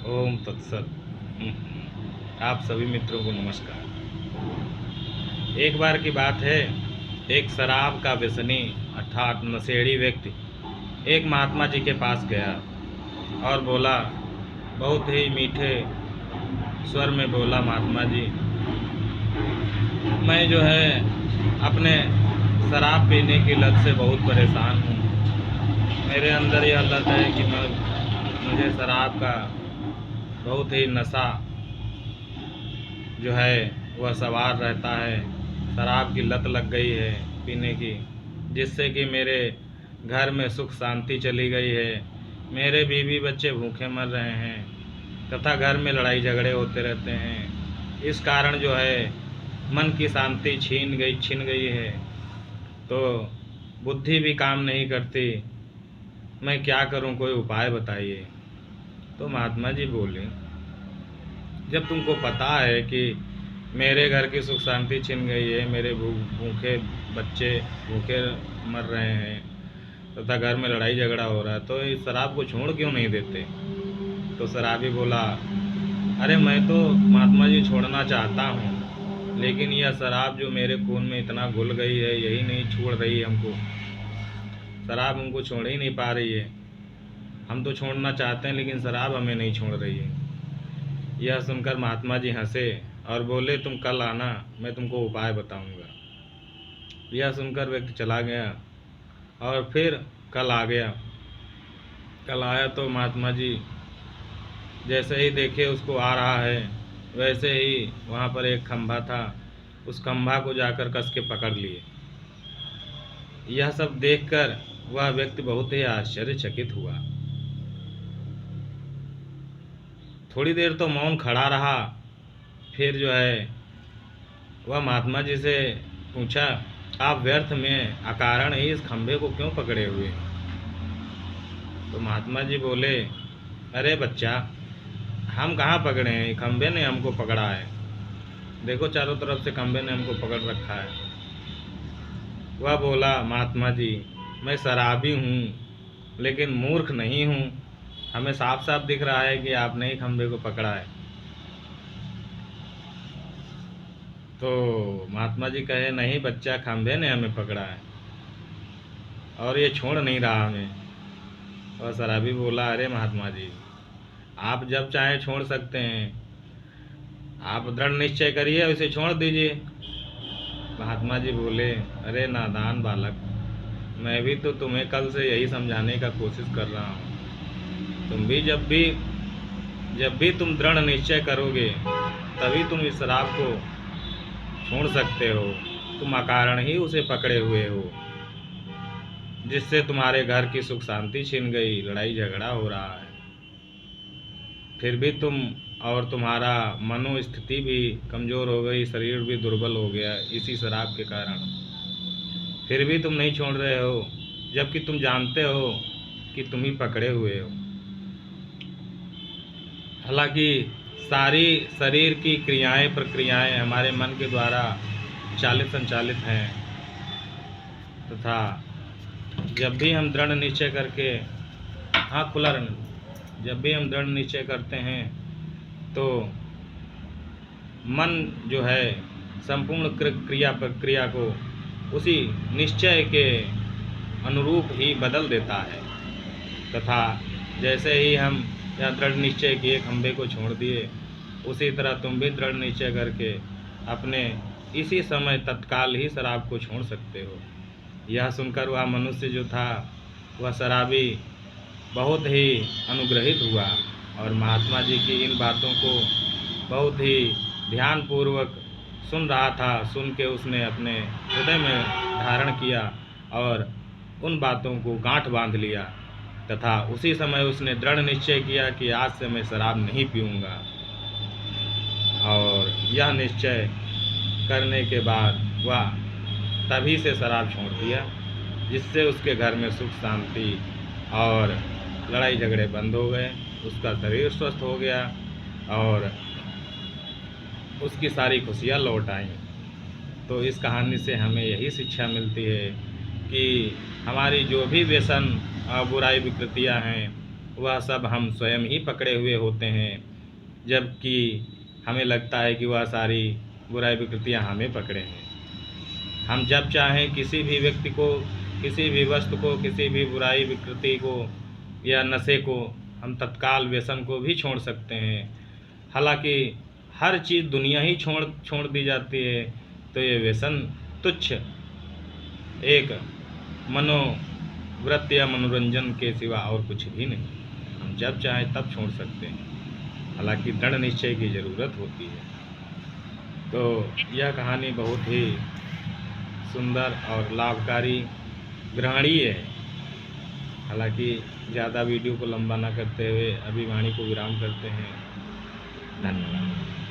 ओम तत्सत। आप सभी मित्रों को नमस्कार। एक बार की बात है, एक शराब का व्यसनी अर्थात नशेड़ी व्यक्ति एक महात्मा जी के पास गया और बोला, बहुत ही मीठे स्वर में बोला, महात्मा जी, मैं जो है अपने शराब पीने की लत से बहुत परेशान हूँ। मेरे अंदर यह लत है कि मुझे शराब का बहुत ही नशा जो है वह सवार रहता है। शराब की लत लग गई है पीने की, जिससे कि मेरे घर में सुख शांति चली गई है। मेरे बीवी बच्चे भूखे मर रहे हैं तथा घर में लड़ाई झगड़े होते रहते हैं। इस कारण जो है मन की शांति छिन गई है, तो बुद्धि भी काम नहीं करती। मैं क्या करूं, कोई उपाय बताइए। तो महात्मा जी बोले, जब तुमको पता है कि मेरे घर की सुख शांति छिन गई है, मेरे भूखे बच्चे भूखे मर रहे हैं तथा घर में लड़ाई झगड़ा हो रहा है, तो इस शराब को छोड़ क्यों नहीं देते। तो शराबी बोला, अरे मैं तो महात्मा जी छोड़ना चाहता हूँ, लेकिन यह शराब जो मेरे खून में इतना घुल गई है, यही नहीं छोड़ रही हमको। शराब हमको छोड़ ही नहीं पा रही है। हम तो छोड़ना चाहते हैं, लेकिन शराब हमें नहीं छोड़ रही है। यह सुनकर महात्मा जी हंसे और बोले, तुम कल आना, मैं तुमको उपाय बताऊंगा। यह सुनकर व्यक्ति चला गया और फिर कल आ गया। कल आया तो महात्मा जी जैसे ही देखे उसको आ रहा है, वैसे ही वहाँ पर एक खंभा था, उस खंभा को जाकर कस के पकड़ लिए। यह सब देखकर वह व्यक्ति बहुत ही आश्चर्यचकित हुआ। थोड़ी देर तो मौन खड़ा रहा, फिर जो है वह महात्मा जी से पूछा, आप व्यर्थ में अकारण ही इस खंभे को क्यों पकड़े हुए। तो महात्मा जी बोले, अरे बच्चा, हम कहाँ पकड़े हैं, खंभे ने हमको पकड़ा है। देखो चारों तरफ से खंभे ने हमको पकड़ रखा है। वह बोला, महात्मा जी, मैं शराबी हूँ लेकिन मूर्ख नहीं हूँ। हमें साफ साफ दिख रहा है कि आपने ही खंभे को पकड़ा है। तो महात्मा जी कहे, नहीं बच्चा, खंभे ने हमें पकड़ा है और ये छोड़ नहीं रहा हमें। और शराबी बोला, अरे महात्मा जी, आप जब चाहे छोड़ सकते हैं, आप दृढ़ निश्चय करिए, उसे छोड़ दीजिए। महात्मा जी बोले, अरे नादान बालक, मैं भी तो तुम्हें कल से यही समझाने का कोशिश कर रहा हूँ। तुम भी जब भी तुम दृढ़ निश्चय करोगे, तभी तुम इस शराब को छोड़ सकते हो। तुम अकारण ही उसे पकड़े हुए हो, जिससे तुम्हारे घर की सुख शांति छिन गई, लड़ाई झगड़ा हो रहा है। फिर भी तुम और तुम्हारा मनोस्थिति भी कमज़ोर हो गई, शरीर भी दुर्बल हो गया इसी शराब के कारण। फिर भी तुम नहीं छोड़ रहे हो, जबकि तुम जानते हो कि तुम ही पकड़े हुए हो। हालांकि सारी शरीर की क्रियाएं प्रक्रियाएं हमारे मन के द्वारा संचालित हैं, तथा जब भी हम दृढ़ निश्चय करके, हाँ खुला रहने, जब भी हम दृढ़ निश्चय करते हैं तो मन जो है संपूर्ण क्रिया प्रक्रिया को उसी निश्चय के अनुरूप ही बदल देता है। तथा जैसे ही हम यह दृढ़ निश्चय किए, खंभे को छोड़ दिए, उसी तरह तुम भी दृढ़ निश्चय करके अपने इसी समय तत्काल ही शराब को छोड़ सकते हो। यह सुनकर वह मनुष्य जो था, वह शराबी, बहुत ही अनुग्रहित हुआ और महात्मा जी की इन बातों को बहुत ही ध्यानपूर्वक सुन रहा था। सुन के उसने अपने हृदय में धारण किया और उन बातों को गांठ बांध लिया, तथा उसी समय उसने दृढ़ निश्चय किया कि आज से मैं शराब नहीं पीऊँगा। और यह निश्चय करने के बाद वह तभी से शराब छोड़ दिया, जिससे उसके घर में सुख शांति और लड़ाई झगड़े बंद हो गए, उसका शरीर स्वस्थ हो गया और उसकी सारी खुशियाँ लौट आईं। तो इस कहानी से हमें यही शिक्षा मिलती है कि हमारी जो भी व्यसन बुराई विकृतियाँ हैं, वह सब हम स्वयं ही पकड़े हुए होते हैं, जबकि हमें लगता है कि वह सारी बुराई विकृतियाँ हमें पकड़े हैं। हम जब चाहें किसी भी व्यक्ति को, किसी भी वस्तु को, किसी भी बुराई विकृति को या नशे को, हम तत्काल व्यसन को भी छोड़ सकते हैं। हालांकि हर चीज़ दुनिया ही छोड़ दी जाती है, तो ये व्यसन तुच्छ एक मनोवृत्ति या मनोरंजन के सिवा और कुछ भी नहीं। हम जब चाहें तब छोड़ सकते हैं, हालांकि दृढ़ निश्चय की ज़रूरत होती है। तो यह कहानी बहुत ही सुंदर और लाभकारी ग्रहणीय है। हालांकि ज़्यादा वीडियो को लंबा ना करते हुए अभी वाणी को विराम करते हैं। धन्यवाद।